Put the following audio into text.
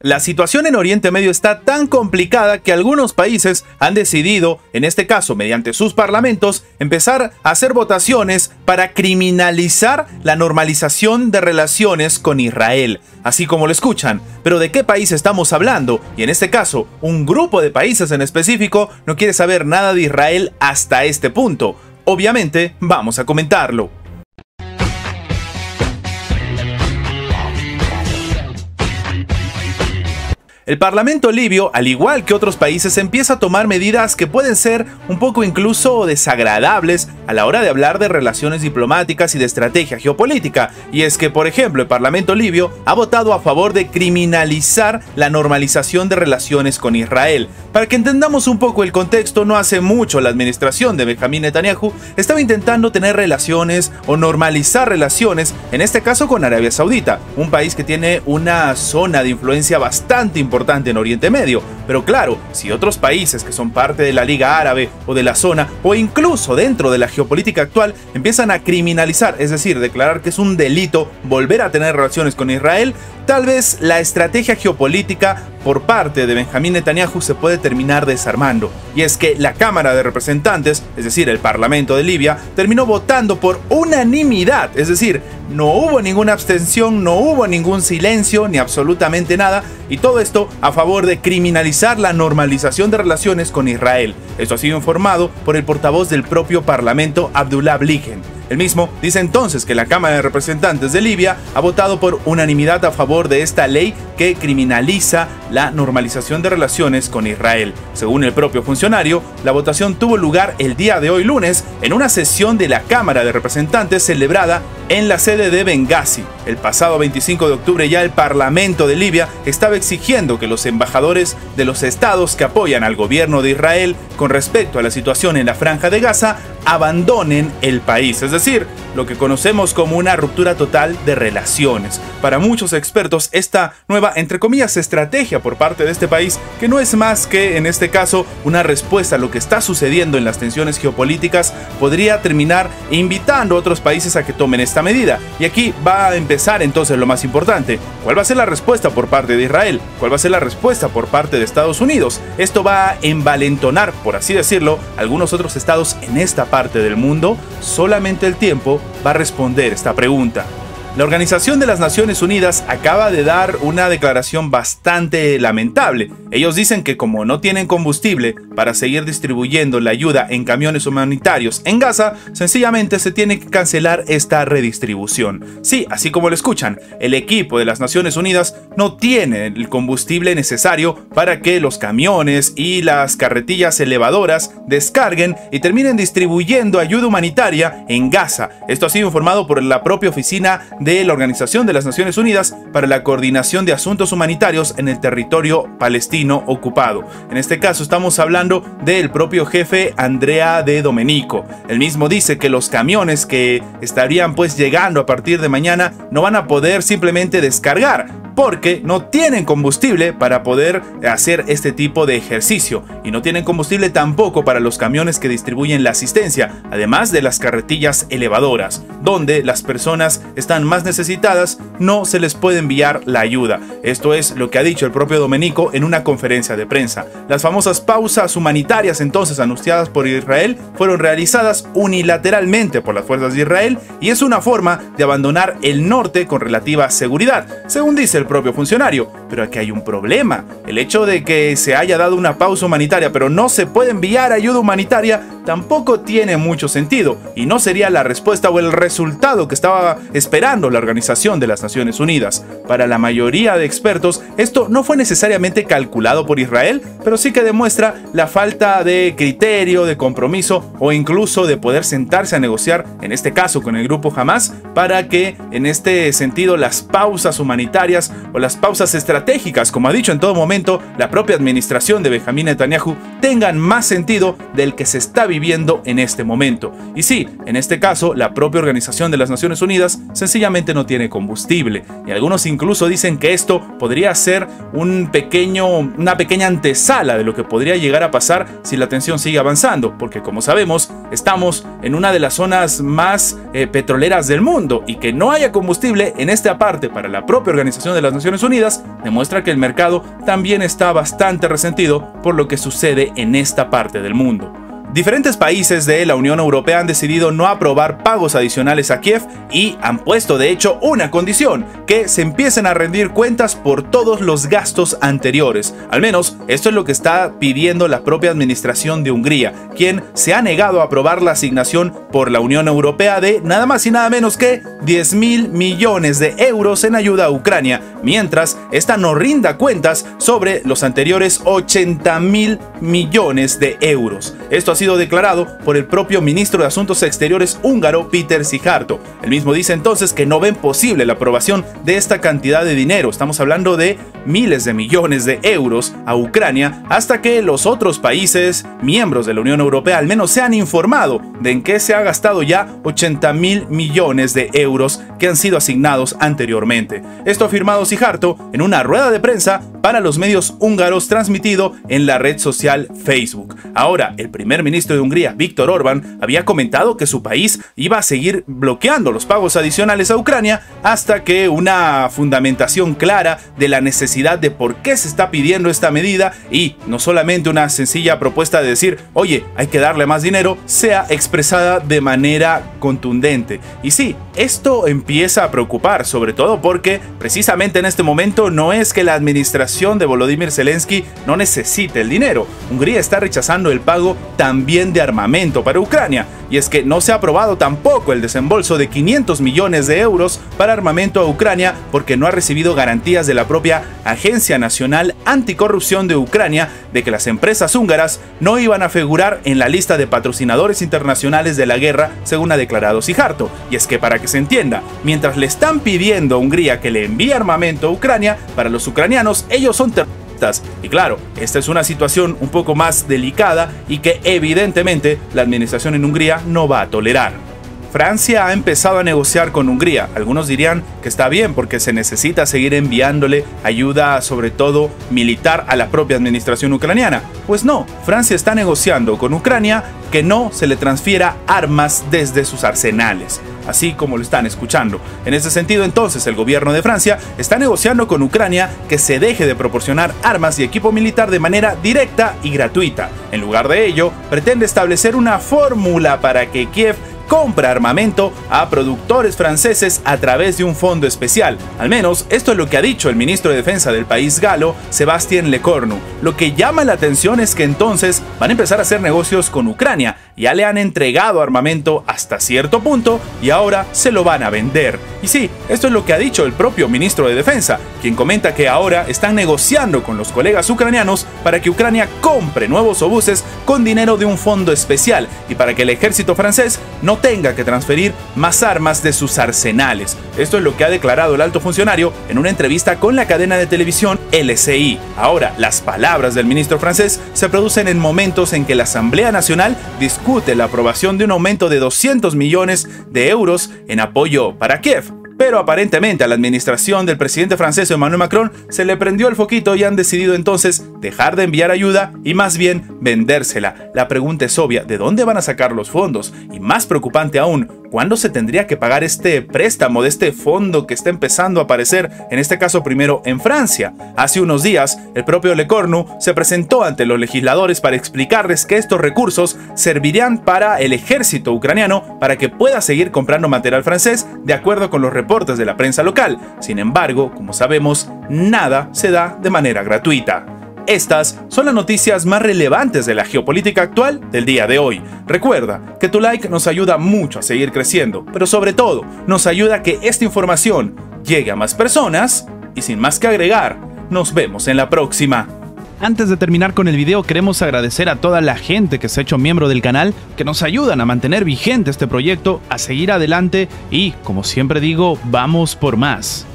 La situación en Oriente Medio está tan complicada que algunos países han decidido, en este caso mediante sus parlamentos, empezar a hacer votaciones para criminalizar la normalización de relaciones con Israel, así como lo escuchan. Pero ¿de qué país estamos hablando? Y en este caso, un grupo de países en específico no quiere saber nada de Israel hasta este punto. Obviamente, vamos a comentarlo. El Parlamento libio, al igual que otros países, empieza a tomar medidas que pueden ser un poco incluso desagradables a la hora de hablar de relaciones diplomáticas y de estrategia geopolítica. Y es que, por ejemplo, el Parlamento libio ha votado a favor de criminalizar la normalización de relaciones con Israel. Para que entendamos un poco el contexto, no hace mucho la administración de Benjamín Netanyahu estaba intentando tener relaciones o normalizar relaciones, en este caso con Arabia Saudita, un país que tiene una zona de influencia bastante importante en Oriente Medio. Pero claro, si otros países que son parte de la Liga Árabe o de la zona, o incluso dentro de la geopolítica actual, empiezan a criminalizar, es decir, declarar que es un delito volver a tener relaciones con Israel, tal vez la estrategia geopolítica por parte de Benjamín Netanyahu se puede terminar desarmando. Y es que la Cámara de Representantes, es decir, el Parlamento de Libia, terminó votando por unanimidad, es decir, no hubo ninguna abstención, no hubo ningún silencio, ni absolutamente nada, y todo esto a favor de criminalizar la normalización de relaciones con Israel. Esto ha sido informado por el portavoz del propio Parlamento, Abdullah Blichen. El mismo dice entonces que la Cámara de Representantes de Libia ha votado por unanimidad a favor de esta ley que criminaliza la normalización de relaciones con Israel. Según el propio funcionario, la votación tuvo lugar el día de hoy lunes en una sesión de la Cámara de Representantes celebrada en la sede de Benghazi. El pasado 25 de octubre ya el Parlamento de Libia estaba exigiendo que los embajadores de los estados que apoyan al gobierno de Israel con respecto a la situación en la Franja de Gaza abandonen el país, es decir, lo que conocemos como una ruptura total de relaciones. Para muchos expertos, esta nueva, entre comillas, estrategia por parte de este país, que no es más que, en este caso, una respuesta a lo que está sucediendo en las tensiones geopolíticas, podría terminar invitando a otros países a que tomen esta medida. Y aquí va a empezar entonces lo más importante. ¿Cuál va a ser la respuesta por parte de Israel? ¿Cuál va a ser la respuesta por parte de Estados Unidos? Esto va a envalentonar, por así decirlo, algunos otros estados en esta parte del mundo. Solamente el tiempo va a responder esta pregunta. La Organización de las Naciones Unidas acaba de dar una declaración bastante lamentable. Ellos dicen que como no tienen combustible para seguir distribuyendo la ayuda en camiones humanitarios en Gaza, sencillamente se tiene que cancelar esta redistribución. Sí, así como lo escuchan, el equipo de las Naciones Unidas no tiene el combustible necesario para que los camiones y las carretillas elevadoras descarguen y terminen distribuyendo ayuda humanitaria en Gaza. Esto ha sido informado por la propia oficina de la Organización de las Naciones Unidas para la Coordinación de Asuntos Humanitarios en el territorio palestino ocupado. En este caso estamos hablando del propio jefe Andrea De Domenico. Él mismo dice que los camiones que estarían llegando a partir de mañana no van a poder simplemente descargar, porque no tienen combustible para poder hacer este tipo de ejercicio, y no tienen combustible tampoco para los camiones que distribuyen la asistencia, además de las carretillas elevadoras, donde las personas están más necesitadas, no se les puede enviar la ayuda. Esto es lo que ha dicho el propio Domenico en una conferencia de prensa. Las famosas pausas humanitarias entonces anunciadas por Israel fueron realizadas unilateralmente por las fuerzas de Israel, y es una forma de abandonar el norte con relativa seguridad, según dice el propio funcionario. Pero aquí hay un problema. El hecho de que se haya dado una pausa humanitaria pero no se puede enviar ayuda humanitaria tampoco tiene mucho sentido, y no sería la respuesta o el resultado que estaba esperando la Organización de las Naciones Unidas. Para la mayoría de expertos, esto no fue necesariamente calculado por Israel, pero sí que demuestra la falta de criterio, de compromiso o incluso de poder sentarse a negociar, en este caso con el grupo Hamas, para que en este sentido las pausas humanitarias o las pausas estratégicas, como ha dicho en todo momento la propia administración de Benjamín Netanyahu, tengan más sentido del que se está viviendo en este momento. Y sí, en este caso, la propia Organización de las Naciones Unidas sencillamente no tiene combustible. Y algunos incluso dicen que esto podría ser una pequeña antesala de lo que podría llegar a pasar si la tensión sigue avanzando, porque como sabemos, estamos en una de las zonas más petroleras del mundo, y que no haya combustible en esta parte para la propia Organización de las Naciones Unidas demuestra que el mercado también está bastante resentido por lo que sucede en esta parte del mundo. Diferentes países de la Unión Europea han decidido no aprobar pagos adicionales a Kiev y han puesto de hecho una condición: que se empiecen a rendir cuentas por todos los gastos anteriores. Al menos esto es lo que está pidiendo la propia administración de Hungría, quien se ha negado a aprobar la asignación por la Unión Europea de nada más y nada menos que 10.000 millones de euros en ayuda a Ucrania, mientras esta no rinda cuentas sobre los anteriores 80.000 millones de euros. Esto ha sido declarado por el propio ministro de Asuntos Exteriores húngaro, Péter Szijjártó. El mismo dice entonces que no ven posible la aprobación de esta cantidad de dinero, estamos hablando de miles de millones de euros a Ucrania, hasta que los otros países miembros de la Unión Europea al menos se han informado de en qué se ha gastado ya 80.000 millones de euros que han sido asignados anteriormente. Esto ha afirmado Szijjártó en una rueda de prensa para los medios húngaros transmitido en la red social Facebook. Ahora, el primer ministro de Hungría, Viktor Orbán, había comentado que su país iba a seguir bloqueando los pagos adicionales a Ucrania hasta que una fundamentación clara de la necesidad de por qué se está pidiendo esta medida, y no solamente una sencilla propuesta de decir, oye, hay que darle más dinero, sea expresada de manera contundente. Y sí, esto empieza a preocupar, sobre todo porque precisamente en este momento no es que la administración de Volodymyr Zelensky no necesite el dinero. Hungría está rechazando el pago también de armamento para Ucrania, y es que no se ha aprobado tampoco el desembolso de 500 millones de euros para armamento a Ucrania porque no ha recibido garantías de la propia Agencia Nacional Anticorrupción de Ucrania de que las empresas húngaras no iban a figurar en la lista de patrocinadores internacionales de la guerra, según ha declarado Szijjártó. Y es que, para que se entienda, mientras le están pidiendo a Hungría que le envíe armamento a Ucrania, para los ucranianos ellos son terroristas. Y claro, esta es una situación un poco más delicada y que evidentemente la administración en Hungría no va a tolerar. Francia ha empezado a negociar con Hungría. Algunos dirían que está bien porque se necesita seguir enviándole ayuda, sobre todo militar, a la propia administración ucraniana. Pues no, Francia está negociando con Ucrania que no se le transfiera armas desde sus arsenales, así como lo están escuchando. En ese sentido, entonces, el gobierno de Francia está negociando con Ucrania que se deje de proporcionar armas y equipo militar de manera directa y gratuita. En lugar de ello, pretende establecer una fórmula para que Kiev compra armamento a productores franceses a través de un fondo especial. Al menos esto es lo que ha dicho el ministro de Defensa del país galo, Sébastien Lecornu. Lo que llama la atención es que entonces van a empezar a hacer negocios con Ucrania. Ya le han entregado armamento hasta cierto punto y ahora se lo van a vender. Y sí, esto es lo que ha dicho el propio ministro de Defensa, quien comenta que ahora están negociando con los colegas ucranianos para que Ucrania compre nuevos obuses con dinero de un fondo especial y para que el ejército francés no tenga que transferir más armas de sus arsenales. Esto es lo que ha declarado el alto funcionario en una entrevista con la cadena de televisión LCI. Ahora, las palabras del ministro francés se producen en momentos en que la Asamblea Nacional discute la aprobación de un aumento de 200 millones de euros en apoyo para Kiev. Pero aparentemente a la administración del presidente francés Emmanuel Macron se le prendió el foquito y han decidido entonces dejar de enviar ayuda y más bien vendérsela. La pregunta es obvia: ¿de dónde van a sacar los fondos? Y más preocupante aún, ¿cuándo se tendría que pagar este préstamo de este fondo que está empezando a aparecer, en este caso primero en Francia? Hace unos días, el propio Lecornu se presentó ante los legisladores para explicarles que estos recursos servirían para el ejército ucraniano para que pueda seguir comprando material francés de acuerdo con los reportes de la prensa local. Sin embargo, como sabemos, nada se da de manera gratuita. Estas son las noticias más relevantes de la geopolítica actual del día de hoy. Recuerda que tu like nos ayuda mucho a seguir creciendo, pero sobre todo nos ayuda a que esta información llegue a más personas y sin más que agregar, nos vemos en la próxima. Antes de terminar con el video, queremos agradecer a toda la gente que se ha hecho miembro del canal, que nos ayudan a mantener vigente este proyecto, a seguir adelante y, como siempre digo, vamos por más.